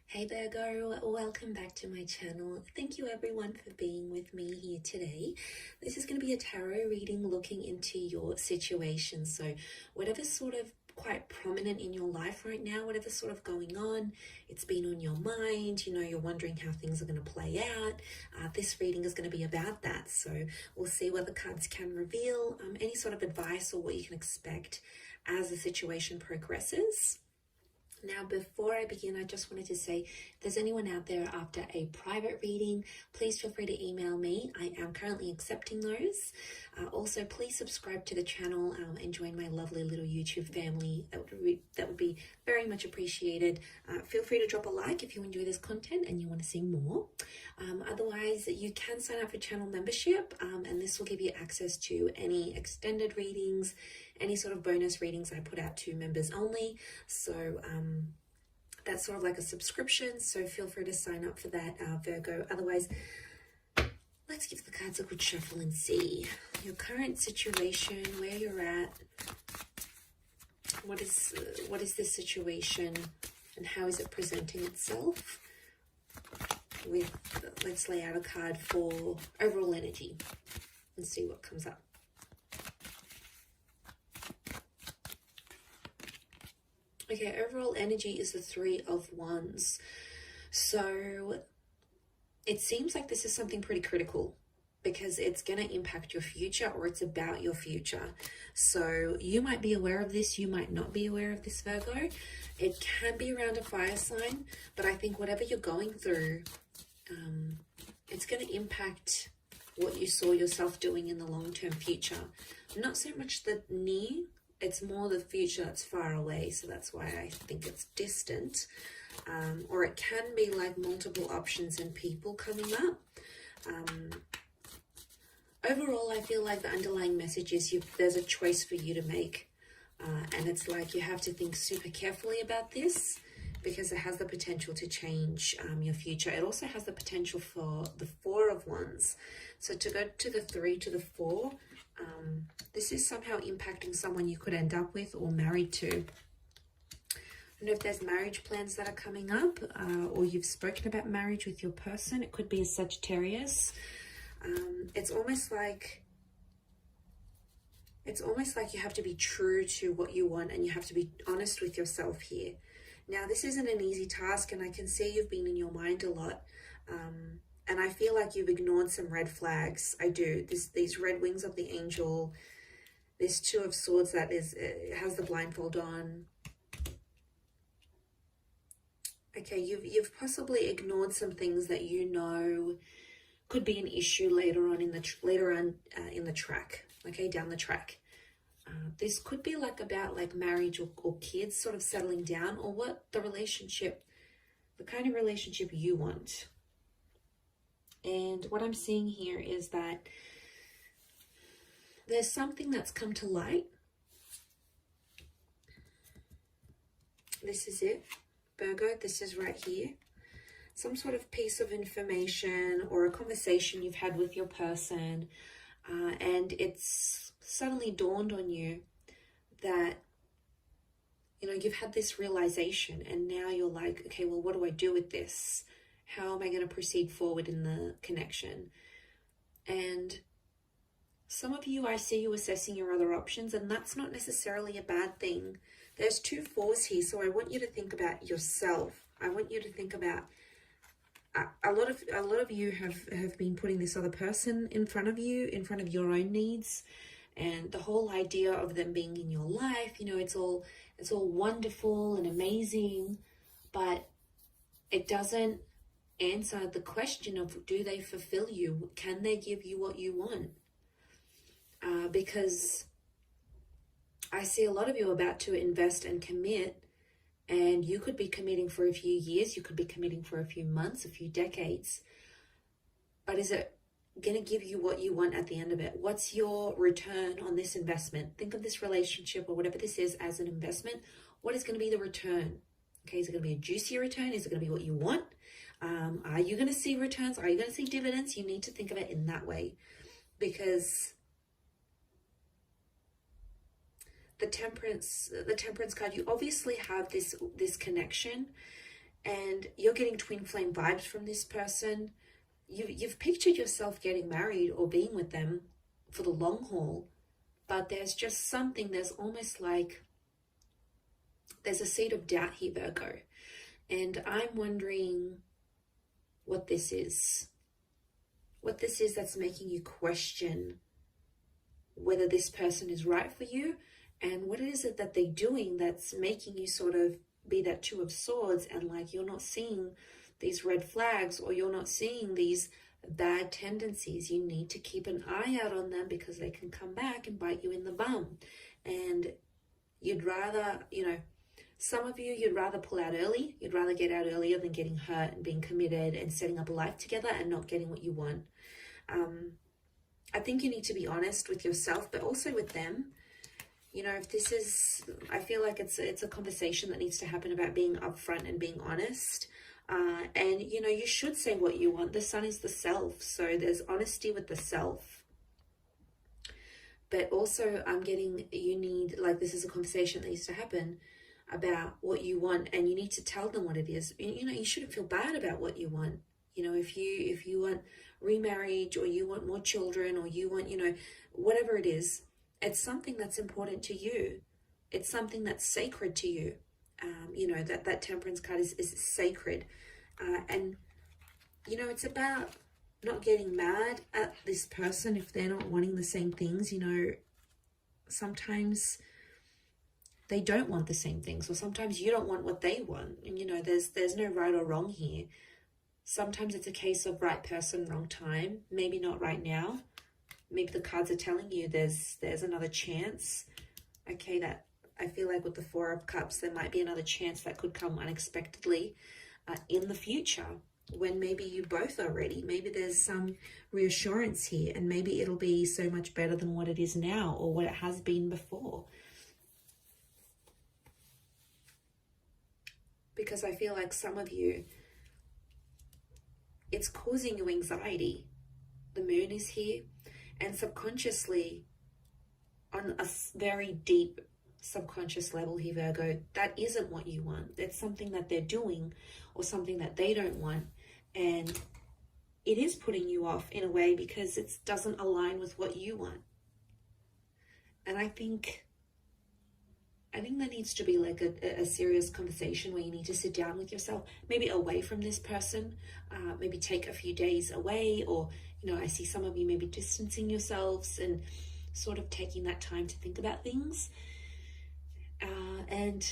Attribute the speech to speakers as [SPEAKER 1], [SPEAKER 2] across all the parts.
[SPEAKER 1] Hey Virgo, welcome back to my channel. Thank you everyone for being with me here today. This is going to be a tarot reading looking into your situation. So whatever's sort of quite prominent in your life right now, whatever's sort of going on, it's been on your mind, you're wondering how things are going to play out. This reading is going to be about that. So we'll see what the cards can reveal, any sort of advice or what you can expect as the situation progresses. Now, before I begin, I just wanted to say, if there's anyone out there after a private reading, please feel free to email me. I am currently accepting those. Also, please subscribe to the channel and join my lovely little YouTube family. That would be very much appreciated. Feel free to drop a like if you enjoy this content and you want to see more. Otherwise, you can sign up for channel membership, and this will give you access to any extended readings, any sort of bonus readings I put out to members only. So that's sort of like a subscription, so feel free to sign up for that, Virgo. Otherwise, let's give the cards a good shuffle and see your current situation, where you're at. What is this situation and how is it presenting itself? Let's lay out a card for overall energy and see what comes up. Okay, overall energy is the Three of Wands. So it seems like this is something pretty critical because it's going to impact your future, or it's about your future. So you might be aware of this, you might not be aware of this, Virgo. It can be around a fire sign, but I think whatever you're going through, it's going to impact what you saw yourself doing in the long-term future. Not so much the near, it's more the future that's far away, so that's why I think it's distant. Or it can be like multiple options and people coming up. Overall, I feel like the underlying message is there's a choice for you to make. And it's like you have to think super carefully about this because it has the potential to change your future. It also has the potential for the Four of Wands. So to go to the 3 to the 4, this is somehow impacting someone you could end up with or married to. I don't know if there's marriage plans that are coming up, or you've spoken about marriage with your person. It could be a Sagittarius. It's almost like you have to be true to what you want, and you have to be honest with yourself here. Now, this isn't an easy task, and I can see you've been in your mind a lot. And I feel like you've ignored some red flags. I do. These red wings of the angel, this Two of Swords that has the blindfold on. Okay, you've possibly ignored some things that you know could be an issue later on in the track. Okay, down the track. This could be like about like marriage or kids sort of settling down, or what the kind of relationship you want. And what I'm seeing here is that there's something that's come to light. This is it, Virgo. This is right here. Some sort of piece of information or a conversation you've had with your person. And it's suddenly dawned on you that, you've had this realization, and now you're like, okay, well, what do I do with this? How am I going to proceed forward in the connection? And some of you, I see you assessing your other options, and that's not necessarily a bad thing. There's 2 4s here, so I want you to think about yourself. I want you to think about a lot of you have been putting this other person in front of you, in front of your own needs, and the whole idea of them being in your life. It's all wonderful and amazing, but it doesn't answer the question of, do they fulfill you? Can they give you what you want? Because I see a lot of you about to invest and commit, and you could be committing for a few years, you could be committing for a few months, a few decades, but is it going to give you what you want at the end of it? What's your return on this investment? Think of this relationship or whatever this is as an investment. What is going to be the return? Okay, is it going to be a juicy return? Is it going to be what you want? Are you going to see returns? Are you going to see dividends? You need to think of it in that way, because the temperance card, you obviously have this connection, and you're getting twin flame vibes from this person. You've pictured yourself getting married or being with them for the long haul, but there's just something, there's almost like there's a seed of doubt here, Virgo. And I'm wondering what this is. What this is that's making you question whether this person is right for you, and what is it that they're doing that's making you sort of be that Two of Swords, and like you're not seeing these red flags, or you're not seeing these bad tendencies. You need to keep an eye out on them, because they can come back and bite you in the bum. And you'd rather, you know, some of you, you'd rather pull out early. You'd rather get out earlier than getting hurt and being committed and setting up a life together and not getting what you want. I think you need to be honest with yourself, but also with them. You know, if this is, I feel like it's a conversation that needs to happen about being upfront and being honest. And, you know, you should say what you want. The sun is the self. So there's honesty with the self. But also I'm getting, you need, like, this is a conversation that needs to happen about what you want. And you need to tell them what it is. You know, you shouldn't feel bad about what you want. You know, if you want remarriage, or you want more children, or you want, you know, whatever it is, it's something that's important to you. It's something that's sacred to you. You know, that Temperance card is sacred. And, you know, it's about not getting mad at this person if they're not wanting the same things. You know, sometimes they don't want the same things, or sometimes you don't want what they want. And, you know, there's no right or wrong here. Sometimes it's a case of right person, wrong time. Maybe not right now. Maybe the cards are telling you there's another chance. Okay, that I feel like with the Four of Cups, there might be another chance that could come unexpectedly in the future, when maybe you both are ready. Maybe there's some reassurance here, and maybe it'll be so much better than what it is now, or what it has been before. Because I feel like some of you, it's causing you anxiety. The moon is here, and subconsciously, on a very deep subconscious level here, Virgo, that isn't what you want. It's something that they're doing, or something that they don't want, and it is putting you off in a way because it doesn't align with what you want. And I think there needs to be like a serious conversation where you need to sit down with yourself, maybe away from this person, maybe take a few days away, or, you know, I see some of you maybe distancing yourselves and sort of taking that time to think about things. And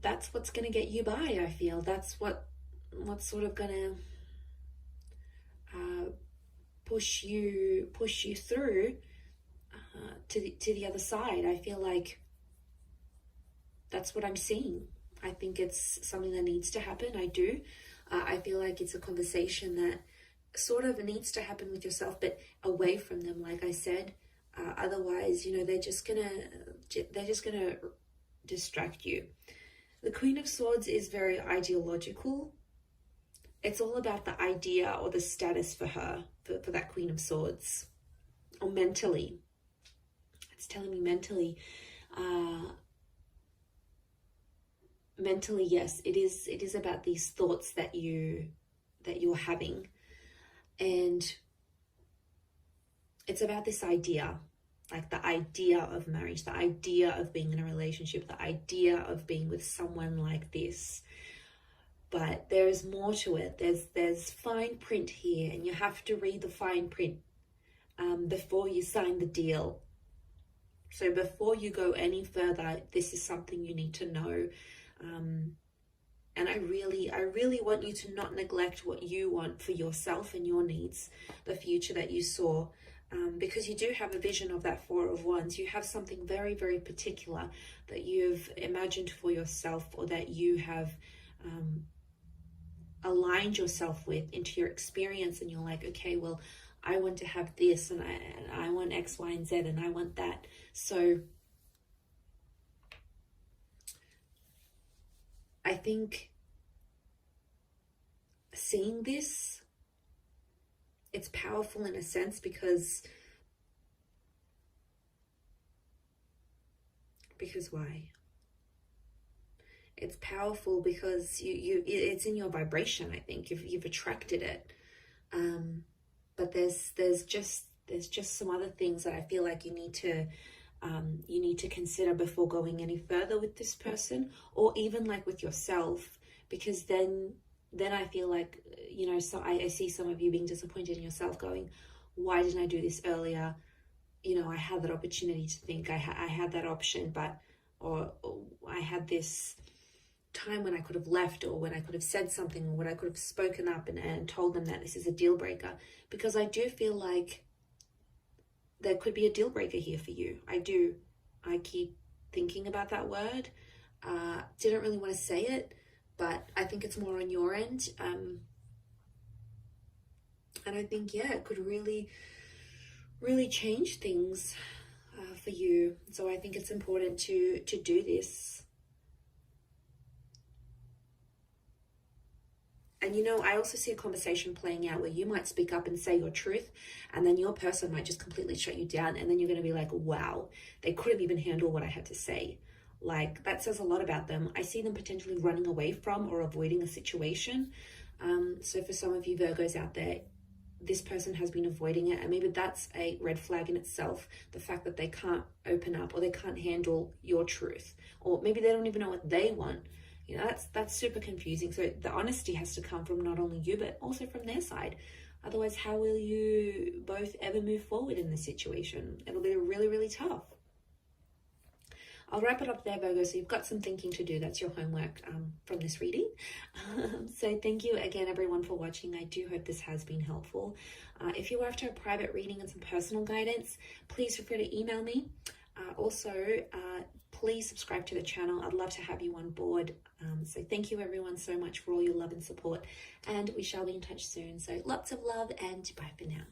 [SPEAKER 1] that's what's going to get you by, I feel. That's what's sort of going to push you through to the other side. I feel like that's what I'm seeing. I think it's something that needs to happen. I do. I feel like it's a conversation that sort of needs to happen with yourself, but away from them, like I said. Otherwise, you know, they're just gonna distract you. The Queen of Swords is very ideological. It's all about the idea or the status for her, for that Queen of Swords, or mentally. It's telling me mentally. Mentally, yes, it is about these thoughts that you're having, and it's about this idea, like the idea of marriage, the idea of being in a relationship, the idea of being with someone like this. But there's more to it. There's fine print here, and you have to read the fine print before you sign the deal. So before you go any further, this is something you need to know. And I really want you to not neglect what you want for yourself and your needs, the future that you saw, because you do have a vision of that Four of Wands. You have something very, very particular that you've imagined for yourself, or that you have aligned yourself with into your experience, and you're like, okay, well, I want to have this, and I want X, Y, and Z, and I want that. So I think seeing this, it's powerful in a sense, because why? It's powerful because it's in your vibration. I think you've attracted it. But there's just some other things that I feel like you need to consider before going any further with this person, or even like with yourself, because then I feel like, you know, so I see some of you being disappointed in yourself, going, why didn't I do this earlier? You know, I had that opportunity to think, I had that option, but or I had this time when I could have left, or when I could have said something, or when I could have spoken up and told them that this is a deal breaker. Because I do feel like there could be a deal breaker here for you. I keep thinking about that word. Didn't really want to say it, but I think it's more on your end. And I think, yeah, it could really, really change things for you. So I think it's important to do this. And, you know, I also see a conversation playing out where you might speak up and say your truth, and then your person might just completely shut you down. And then you're going to be like, wow, they couldn't even handle what I had to say. Like, that says a lot about them. I see them potentially running away from or avoiding a situation. So for some of you Virgos out there, this person has been avoiding it, and maybe that's a red flag in itself. The fact that they can't open up, or they can't handle your truth, or maybe they don't even know what they want. You know, that's super confusing. So the honesty has to come from not only you, but also from their side. Otherwise, how will you both ever move forward in this situation? It'll be really, really tough. I'll wrap it up there, Virgo. So you've got some thinking to do. That's your homework from this reading. So thank you again, everyone, for watching. I do hope this has been helpful. If you're after a private reading and some personal guidance, please feel free to email me. Also, please subscribe to the channel. I'd love to have you on board. So thank you, everyone, so much for all your love and support. And we shall be in touch soon. So lots of love, and bye for now.